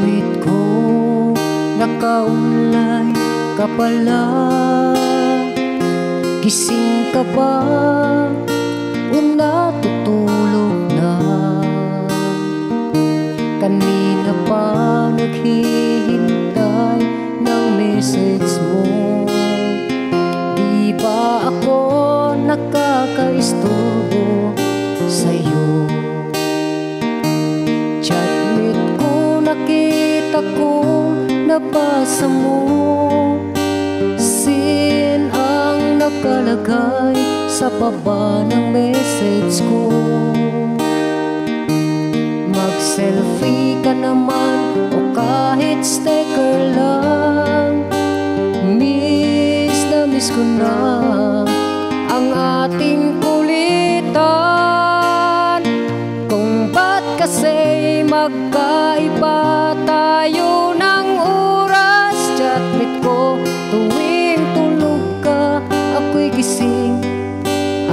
Chatmate ko, nakaunlay ka pala. Gising ka ba o natutulog na? Kanina pa naghihintay ng message mo. Di ba ako nakakaistorbo sa'yo? Chatmate ko, nakita ko, nabasa mo. Sin ang nakalagay sa baba ng message ko. Mag-selfie ka naman o kahit sticker lang. Miss na miss ko na ang ating kulitan. Kung ba't kasi magkaiba tayo ng oras. Chatmate ko, tuwing tulog ka, ako'y gising.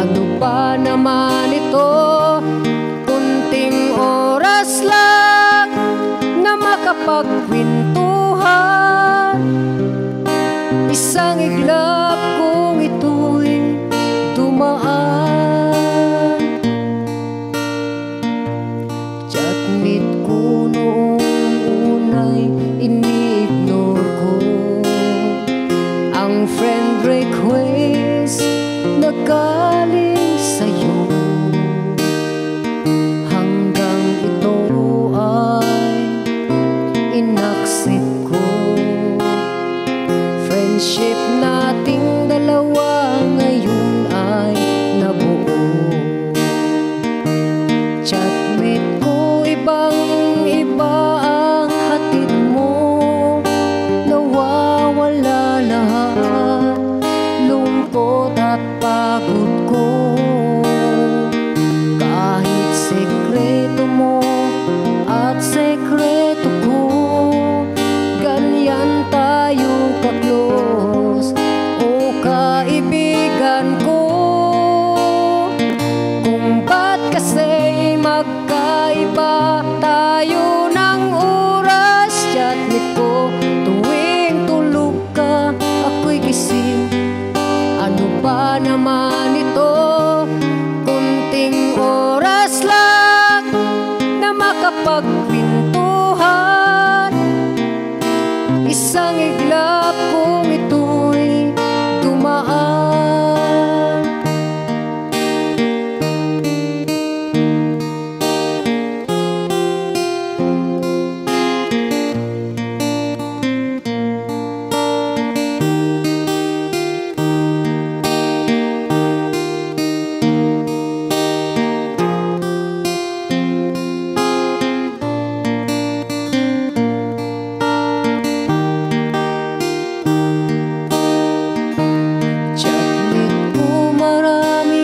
Ano ba naman ito? Kunting oras lang na makapagkwentuhan. Isang iglap kung ito'y dumaan. Chatmate ko, noong unay ini-ignore ko ang friend request na galing sa'yo. Hanggang ito ay inaccept ko. Friendship nating dalawa ngayon ay nabuo. Chatmate ko, ibang-iba ang hatid mo. Nawawala lahat lungkot at pagod ko. Kahit sekreto mo at sekreto ko, ganyan tayo ka-close, o kaibigan ko. Kung ba't kasi magkaiba tayo ng oras. Chatmate ko, tuwing tulog ka, ako'y gising. Ano ba naman ito? Kunting oras lang na makapagkwentuhan. Isang iglap kung ito'y dumaan.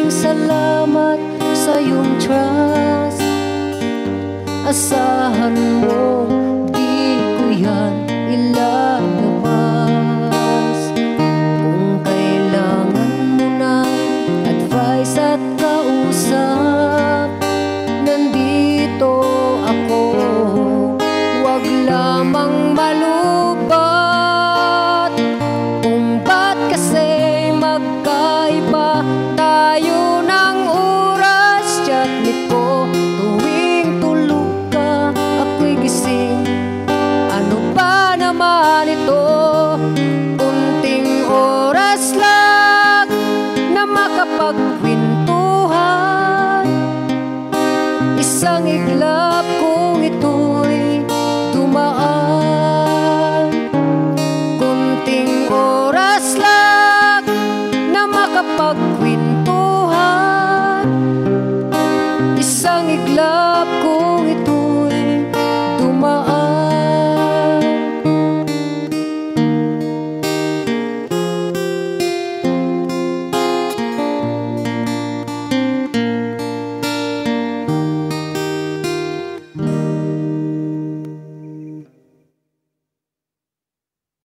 Salamat sa iyong trust. Asahan mo, di ko yan